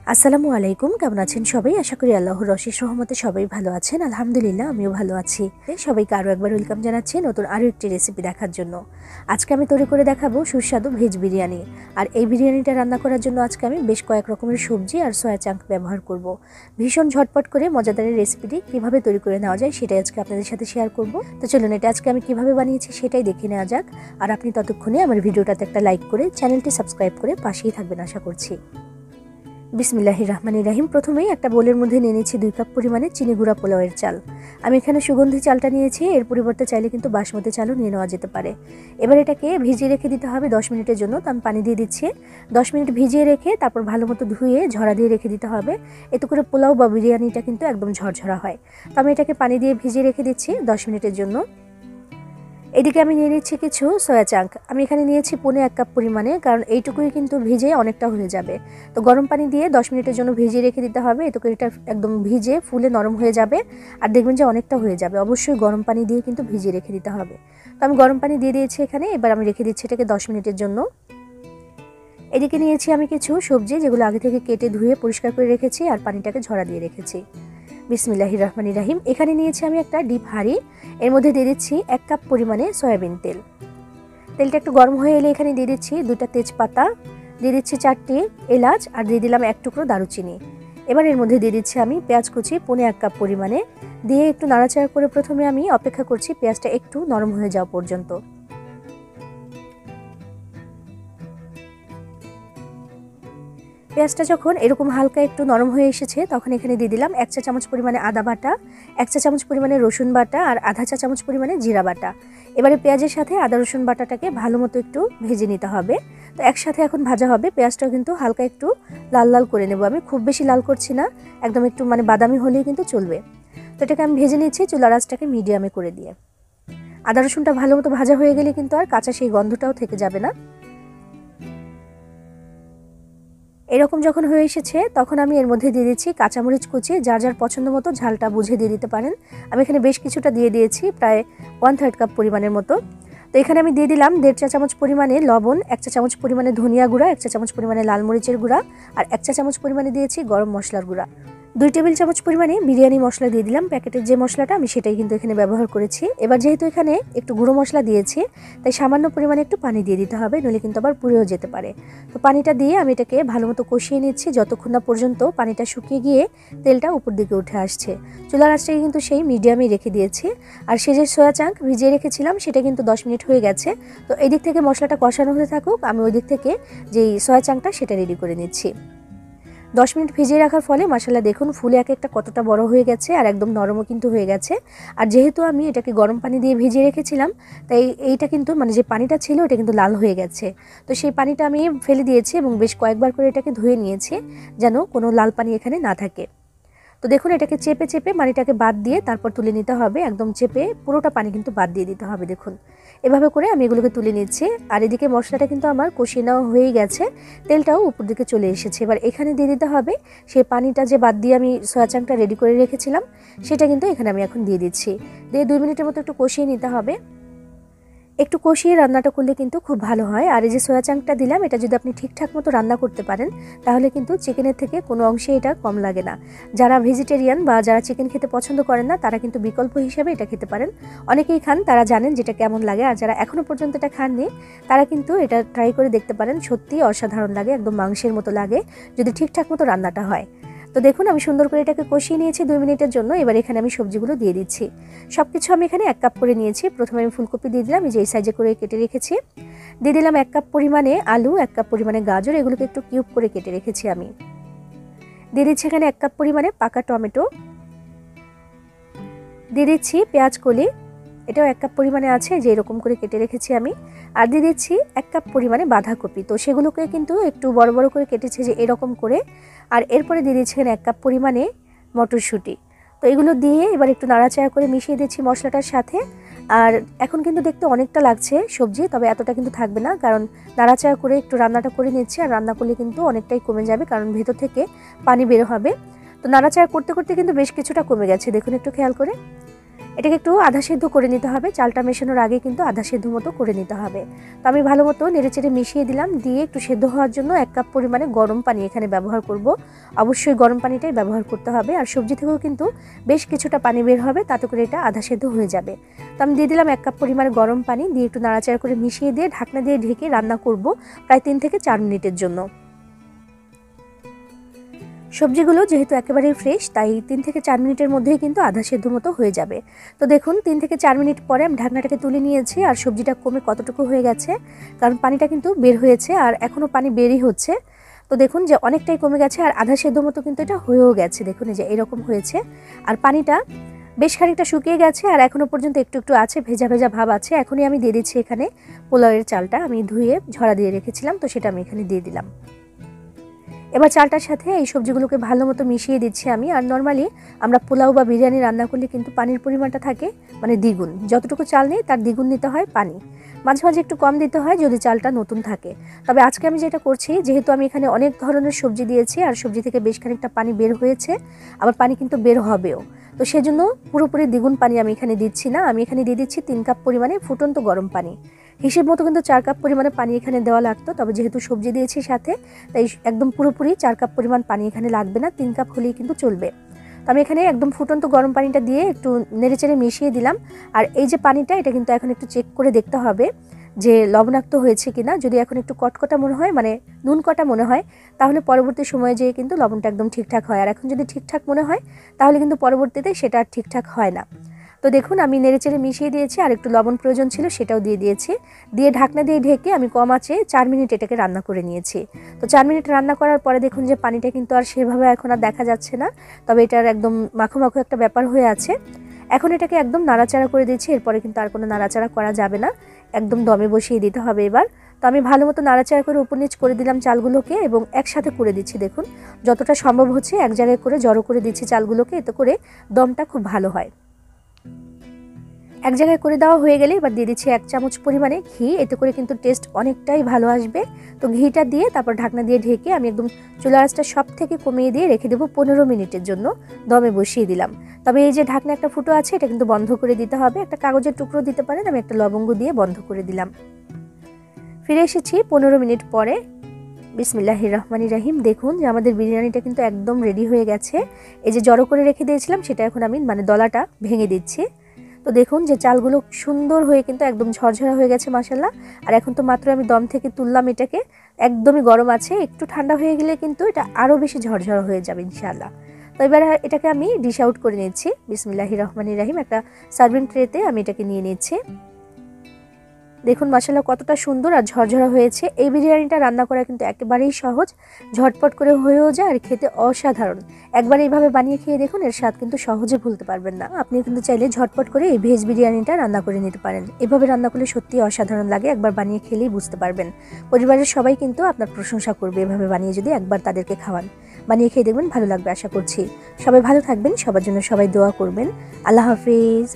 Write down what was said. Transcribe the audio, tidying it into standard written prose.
আসসালামু আলাইকুম, কেমন আছেন সবাই? আশা করি আল্লাহর অশেষ রহমতে সবাই ভালো আছেন। আলহামদুলিল্লাহ, আমিও ভালো আছি। সবাইকে আরও একবার ওয়েলকাম জানাচ্ছি নতুন আরও একটি রেসিপি দেখার জন্য। আজকে আমি তৈরি করে দেখাবো সুস্বাদু ভেজ বিরিয়ানি। আর এই বিরিয়ানিটা রান্না করার জন্য আজকে আমি বেশ কয়েক রকমের সবজি আর সয়া চাঙ্ক ব্যবহার করব। ভীষণ ঝটপট করে মজাদার রেসিপিটি কীভাবে তৈরি করে নেওয়া যায় সেটাই আজকে আপনাদের সাথে শেয়ার করব। তো চলুন, এটা আজকে আমি কীভাবে বানিয়েছি সেটাই দেখে নেওয়া যাক। আর আপনি ততক্ষণে আমার ভিডিওটাতে একটা লাইক করে চ্যানেলটি সাবস্ক্রাইব করে পাশেই থাকবেন আশা করছি। বিসমিল্লাহির রহমানির রহিম। প্রথমেই একটা বোলের মধ্যে নিয়ে নিয়েছি 2 কাপ পরিমাণে চিনি গুঁড়া পোলাওয়ের চাল। আমি এখানে সুগন্ধি চালটা নিয়েছি, এর পরিবর্তে চাইলে কিন্তু বাসমতি চালও নিয়ে নেওয়া যেতে পারে। এবার এটাকে ভিজিয়ে রেখে দিতে হবে 10 মিনিটের জন্য। তো আমি পানি দিয়ে দিচ্ছি। 10 মিনিট ভিজিয়ে রেখে তারপর ভালো মতো ধুয়ে ঝরা দিয়ে রেখে দিতে হবে। এতে করে পোলাও বা বিরিয়ানিটা কিন্তু একদম ঝরঝরা হয়। তো আমি এটাকে পানি দিয়ে ভিজিয়ে রেখে দিচ্ছি 10 মিনিটের জন্য। এদিকে আমি নিয়ে নিচ্ছি কিছু সয়া চাঙ্ক। আমি এখানে নিয়েছি 1.5 কাপ পরিমাণে, কারণ এইটুকুই কিন্তু ভিজে অনেকটা হয়ে যাবে। তো গরম পানি দিয়ে 10 মিনিটের জন্য ভিজিয়ে রেখে দিতে হবে। এতে করে এটা একদম ভিজে ফুলে নরম হয়ে যাবে আর দেখবেন যে অনেকটা হয়ে যাবে। অবশ্যই গরম পানি দিয়ে কিন্তু ভিজিয়ে রেখে দিতে হবে। তো আমি গরম পানি দিয়ে দিয়েছি এখানে। এবার আমি রেখে দিচ্ছি এটাকে 10 মিনিটের জন্য। এদিকে নিয়েছি আমি কিছু সবজি, যেগুলো আগে থেকে কেটে ধুয়ে পরিষ্কার করে রেখেছি আর পানিটাকে ঝরা দিয়ে রেখেছি। বিসমিল্লাহির রহমানির রহিম। এখানে নিয়েছি আমি একটা ডিপ হাঁড়ি, এর মধ্যে দিয়ে দিচ্ছি 1 কাপ পরিমাণে সয়াবিন তেল। তেলটা একটু গরম হয়ে এলে এখানে দিয়ে দিচ্ছি 2টা তেজপাতা, দিয়ে দিচ্ছি 4টি এলাচ আর দিয়ে দিলাম 1 টুকরো দারুচিনি। এবার এর মধ্যে দিয়ে দিচ্ছি আমি পেঁয়াজ কুচি 1.5 কাপ পরিমাণে, দিয়ে একটু নাড়াচাড়া করে প্রথমে আমি অপেক্ষা করছি পেঁয়াজটা একটু নরম হয়ে যাওয়া পর্যন্ত। পেঁয়াজটা যখন এরকম হালকা একটু নরম হয়ে এসেছে তখন এখানে দিয়ে দিলাম 1 চা চামচ পরিমাণে আদা বাটা, 1 চা চামচ পরিমাণে রসুন বাটা আর আধা চা চামচ পরিমাণে জিরা বাটা। এবারে পেঁয়াজের সাথে আদা রসুন বাটাটাকে ভালো মতো একটু ভেজে নিতে হবে। তো একসাথে এখন ভাজা হবে। পেঁয়াজটাও কিন্তু হালকা একটু লাল লাল করে নেব আমি, খুব বেশি লাল করছি না, একদম একটু বাদামি হলেই কিন্তু চলবে। তো এটাকে আমি ভেজে নিচ্ছি চুলার আঁচটাকে মিডিয়ামে করে দিয়ে। আদা রসুনটা ভালো মতো ভাজা হয়ে গেলে কিন্তু আর কাঁচা সেই গন্ধটাও থেকে যাবে না। এরকম যখন হয়ে এসেছে তখন আমি এর মধ্যে দিয়ে দিচ্ছি কাঁচামরিচ কুচি, যার যার পছন্দ মতো ঝালটা বুঝে দিয়ে দিতে পারেন। আমি এখানে বেশ কিছুটা দিয়ে দিয়েছি, প্রায় 1/3 কাপ পরিমাণের মতো। তো এখানে আমি দিয়ে দিলাম 1.5 চা চামচ পরিমাণে লবণ, 1 চা চামচ পরিমাণে ধনিয়া গুঁড়া, 1 চা চামচ পরিমাণে লাল মরিচের গুঁড়া আর 1 চা চামচ পরিমাণে দিয়েছি গরম মশলার গুঁড়া। 2 টেবিল চামচ পরিমাণে বিরিয়ানি মশলা দিয়ে দিলাম। প্যাকেটের যে মশলাটা আমি সেটাই কিন্তু এখানে ব্যবহার করেছি। এবার যেহেতু এখানে একটু গুঁড়ো মশলা দিয়েছি তাই সামান্য পরিমাণে একটু পানি দিয়ে দিতে হবে, নইলে কিন্তু আবার পুড়েও যেতে পারে। তো পানিটা দিয়ে আমি এটাকে ভালো মতো কষিয়ে নিচ্ছি যতক্ষণ না পর্যন্ত পানিটা শুকিয়ে গিয়ে তেলটা উপর দিকে উঠে আসছে। চুলার আঁচটাকে কিন্তু সেই মিডিয়ামে রেখে দিয়েছি। আর সে যে সয়া চাঙ্ক ভিজিয়ে রেখেছিলাম সেটা কিন্তু 10 মিনিট হয়ে গেছে। তো এই দিক থেকে মশলাটা কষানো হতে থাকুক, আমি ওই দিক থেকে যেই সয়া চাঙ্কটা সেটা রেডি করে নিচ্ছি। 10 মিনিট ভিজিয়ে রাখার ফলে মাশাআল্লাহ দেখুন ফুলে এক একটা কতটা বড় হয়ে গেছে আর একদম নরমও কিন্তু হয়ে গেছে। আর যেহেতু আমি এটাকে গরম পানি দিয়ে ভিজিয়ে রেখেছিলাম তাই এইটা কিন্তু যে পানিটা ছিল এটা কিন্তু লাল হয়ে গেছে। তো সেই পানিটা আমি ফেলে দিয়েছি এবং বেশ কয়েকবার করে এটাকে ধুয়ে নিয়েছি যেন কোনো লাল পানি এখানে না থাকে। তো দেখুন এটাকে চেপে চেপে পানিটাকে বাদ দিয়ে তারপর তুলে নিতে হবে। একদম চেপে পুরোটা পানি কিন্তু বাদ দিয়ে দিতে হবে। দেখুন এভাবে করে আমি এগুলোকে তুলে নিচ্ছি। আর এদিকে মশলাটা কিন্তু আমার কষিয়ে নেওয়া হয়েই গেছে, তেলটাও উপর দিকে চলে এসেছে। এবার এখানে দিয়ে দিতে হবে সেই পানিটা যে বাদ দিয়ে আমি সয়া চাঙ্কটা রেডি করে রেখেছিলাম সেটা কিন্তু এখানে আমি এখন দিয়ে দিচ্ছি। দিয়ে 2 মিনিটের মতো একটু কষিয়ে নিতে হবে। একটু কষিয়ে রান্নাটা করলে কিন্তু খুব ভালো হয়। আর এই যে সয়া চাঙ্কটা দিলাম এটা যদি আপনি ঠিকঠাক মতো রান্না করতে পারেন তাহলে কিন্তু চিকেনের থেকে কোনো অংশে এটা কম লাগে না। যারা ভেজিটেরিয়ান বা যারা চিকেন খেতে পছন্দ করেন না তারা কিন্তু বিকল্প হিসেবে এটা খেতে পারেন। অনেকেই খান, তারা জানেন যেটা কেমন লাগে। আর যারা এখনও পর্যন্ত এটা খাননি তারা কিন্তু এটা ট্রাই করে দেখতে পারেন, সত্যিই অসাধারণ লাগে, একদম মাংসের মতো লাগে যদি ঠিকঠাক মতো রান্নাটা হয়। তো দেখুন আমি সুন্দর করে এটাকে কষিয়ে নিয়েছি 2 মিনিটের জন্য। এবার এখানে আমি সবজিগুলো দিয়ে দিচ্ছি। সবকিছু আমি এখানে 1 কাপ করে নিয়েছি। প্রথমে আমি ফুলকপি দিয়ে দিলাম, এই যে এই সাইজে করে কেটে রেখেছি। দিয়ে দিলাম 1 কাপ পরিমাণে আলু, 1 কাপ পরিমাণে গাজর, এগুলোকে একটু কিউব করে কেটে রেখেছি আমি। দিয়ে দিচ্ছি এখানে 1 কাপ পরিমাণে পাকা টমেটো। দিয়ে দিচ্ছি পেঁয়াজ কলি, এটাও 1 কাপ পরিমাণে আছে, যে এরকম করে কেটে রেখেছি আমি। আর দিয়ে দিচ্ছি 1 কাপ পরিমাণে বাঁধাকপি, তো সেগুলোকে কিন্তু একটু বড় বড় করে কেটেছি যে এরকম করে। আর এরপরে দিয়ে দিচ্ছি এখানে 1 কাপ পরিমাণে মটরশুঁটি। তো এগুলো দিয়ে এবার একটু নাড়াচাড়া করে মিশিয়ে দিচ্ছি মশলাটার সাথে। আর এখন কিন্তু দেখতে অনেকটা লাগছে সবজি, তবে এতটা কিন্তু থাকবে না, কারণ নাড়াচাড়া করে একটু রান্নাটা করে নিচ্ছি। আর রান্না করলে কিন্তু অনেকটাই কমে যাবে, কারণ ভেতর থেকে পানি বের হবে। তো নাড়াচাড়া করতে করতে কিন্তু বেশ কিছুটা কমে গেছে, দেখুন একটু খেয়াল করে। এটাকে একটু আধা সেদ্ধ করে নিতে হবে, চালটা মেশানোর আগে কিন্তু আধা সেদ্ধ মতো করে নিতে হবে। তো আমি ভালো মতো নেড়েচেড়ে মিশিয়ে দিলাম, দিয়ে একটু সেদ্ধ হওয়ার জন্য 1 কাপ পরিমাণে গরম পানি এখানে ব্যবহার করব। অবশ্যই গরম পানিটাই ব্যবহার করতে হবে, আর সবজি থেকেও কিন্তু বেশ কিছুটা পানি বের হবে, তাতে করে এটা আধা সেদ্ধ হয়ে যাবে। তো আমি দিয়ে দিলাম 1 কাপ পরিমাণে গরম পানি, দিয়ে একটু নাড়াচাড়া করে মিশিয়ে দিয়ে ঢাকনা দিয়ে ঢেকে রান্না করব প্রায় 3 থেকে 4 মিনিটের জন্য। সবজিগুলো যেহেতু একেবারেই ফ্রেশ, তাই 3 থেকে 4 মিনিটের মধ্যেই কিন্তু আধা সেদ্ধ মতো হয়ে যাবে। তো দেখুন 3 থেকে 4 মিনিট পরে আমি ঢাকনাটাকে তুলে নিয়েছি, আর সবজিটা কমে কতটুকু হয়ে গেছে, কারণ পানিটা কিন্তু বের হয়েছে আর এখনও পানি বেরই হচ্ছে। তো দেখুন যে অনেকটাই কমে গেছে, আর আধা সেদ্ধ মতো কিন্তু এটা হয়েও গেছে। দেখুন এই যে এরকম হয়েছে, আর পানিটা বেশ খানিকটা শুকিয়ে গেছে, আর এখনও পর্যন্ত একটু একটু আছে, ভেজা ভেজা ভাব আছে। এখনই আমি দিয়ে দিচ্ছি এখানে পোলাওয়ের চালটা, আমি ধুয়ে ঝরা দিয়ে রেখেছিলাম, তো সেটা আমি এখানে দিয়ে দিলাম। এবার চালটার সাথে এই সবজিগুলোকে ভালো মতো মিশিয়ে দিচ্ছি আমি। আর নর্মালি আমরা পোলাও বা বিরিয়ানি রান্না করলে কিন্তু পানির পরিমাণটা থাকে মানে দ্বিগুণ, যতটুকু চাল নেই তার দ্বিগুণ নিতে হয় পানি, মাঝে মাঝে একটু কম দিতে হয় যদি চালটা নতুন থাকে। তবে আজকে আমি যেটা করছি, যেহেতু আমি এখানে অনেক ধরনের সবজি দিয়েছি আর সবজি থেকে বেশ খানিকটা পানি বের হয়েছে, আবার পানি কিন্তু বের হবেও, তো সেজন্য পুরোপুরি দ্বিগুণ পানি আমি এখানে দিচ্ছি না। আমি এখানে দিয়ে দিচ্ছি 3 কাপ পরিমাণে ফুটন্ত গরম পানি। হিসেব মতো কিন্তু 4 কাপ পরিমাণে পানি এখানে দেওয়া লাগতো, তবে যেহেতু সবজি দিয়েছি সাথে, তাই একদম পুরোপুরি 4 কাপ পরিমাণ পানি এখানে লাগবে না, 3 কাপ হলেই কিন্তু চলবে। তো আমি এখানে একদম ফুটন্ত গরম পানিটা দিয়ে একটু নেড়েচেড়ে মিশিয়ে দিলাম। আর এই যে পানিটা, এটা কিন্তু এখন একটু চেক করে দেখতে হবে যে লবণাক্ত হয়েছে কিনা। যদি এখন একটু কটকটা মনে হয়, মানে নুন কটা মনে হয়, তাহলে পরবর্তী সময়ে যেয়ে কিন্তু লবণটা একদম ঠিকঠাক হয়। আর এখন যদি ঠিকঠাক মনে হয়, তাহলে কিন্তু পরবর্তীতে সেটা আর ঠিকঠাক হয় না। তো দেখুন আমি নেড়েচেড়ে মিশিয়ে দিয়েছি, আর একটু লবণ প্রয়োজন ছিল সেটাও দিয়ে দিয়েছি। দিয়ে ঢাকনা দিয়ে ঢেকে আমি কম আঁচে 4 মিনিট এটাকে রান্না করে নিয়েছি। তো 4 মিনিট রান্না করার পরে দেখুন যে পানিটা কিন্তু আর সেভাবে এখন আর দেখা যাচ্ছে না, তবে এটার একদম মাখো মাখো একটা ব্যাপার হয়ে আছে। এখন এটাকে একদম নাড়াচাড়া করে দিচ্ছি, এরপরে কিন্তু আর কোনো নাড়াচাড়া করা যাবে না, একদম দমে বসিয়ে দিতে হবে এবার। তো আমি ভালো মতো নাড়াচাড়া করে উপর নিচ করে দিলাম চালগুলোকে, এবং একসাথে করে দিচ্ছি। দেখুন যতটা সম্ভব হচ্ছে এক জায়গায় করে জড়ো করে দিচ্ছি চালগুলোকে, এতে করে দমটা খুব ভালো হয়। এক জায়গায় করে দেওয়া হয়ে গেলে এবার দিয়ে দিচ্ছি 1 চামচ পরিমাণে ঘি, এতে করে কিন্তু টেস্ট অনেকটাই ভালো আসবে। তো ঘিটা দিয়ে তারপর ঢাকনা দিয়ে ঢেকে আমি একদম চুলার আঁচটা সব থেকে কমিয়ে দিয়ে রেখে দেবো 15 মিনিটের জন্য, দমে বসিয়ে দিলাম। তবে এই যে ঢাকনা একটা ফুটো আছে, এটা কিন্তু বন্ধ করে দিতে হবে, একটা কাগজের টুকরো দিতে পারেন, আমি একটা লবঙ্গ দিয়ে বন্ধ করে দিলাম। ফিরে এসেছি 15 মিনিট পরে। বিসমিল্লাহির রহমানির রহিম। দেখুন যে আমাদের বিরিয়ানিটা কিন্তু একদম রেডি হয়ে গেছে। এই যে জড়ো করে রেখে দিয়েছিলাম, সেটা এখন আমি মানে দলাটা ভেঙে দিচ্ছি। তো দেখুন যে চালগুলো সুন্দর হয়ে কিন্তু একদম ঝরঝরা হয়ে গেছে মাশাআল্লাহ। আর এখন তো মাত্র আমি দম থেকে তুললাম এটাকে, একদমই গরম আছে, একটু ঠান্ডা হয়ে গেলে কিন্তু এটা আরও বেশি ঝরঝরা হয়ে যাবে ইনশাআল্লাহ। তো এবার এটাকে আমি ডিশ আউট করে নিচ্ছি। বিসমিল্লাহির রহমানির রহিম। একটা সার্ভিং ট্রেতে আমি এটাকে নিয়ে নিচ্ছি। দেখুন মাশাআল্লাহ কতটা সুন্দর আর ঝরঝরা হয়েছে। এই বিরিয়ানিটা রান্না করা কিন্তু একেবারেই সহজ, ঝটপট করে হয়েও যায় আর খেতে অসাধারণ। একবার এইভাবে বানিয়ে খেয়ে দেখুন, এর স্বাদ কিন্তু সহজে ভুলতে পারবেন না। আপনি কিন্তু চাইলে ঝটপট করে এই ভেজ বিরিয়ানিটা রান্না করে নিতে পারেন। এভাবে রান্না করলে সত্যিই অসাধারণ লাগে, একবার বানিয়ে খেলেই বুঝতে পারবেন। পরিবারের সবাই কিন্তু আপনার প্রশংসা করবে এভাবে বানিয়ে যদি একবার তাদেরকে খাওয়ান। বানিয়ে খেয়ে দেখবেন, ভালো লাগবে আশা করছি। সবাই ভালো থাকবেন, সবার জন্য সবাই দোয়া করবেন। আল্লাহ হাফিজ।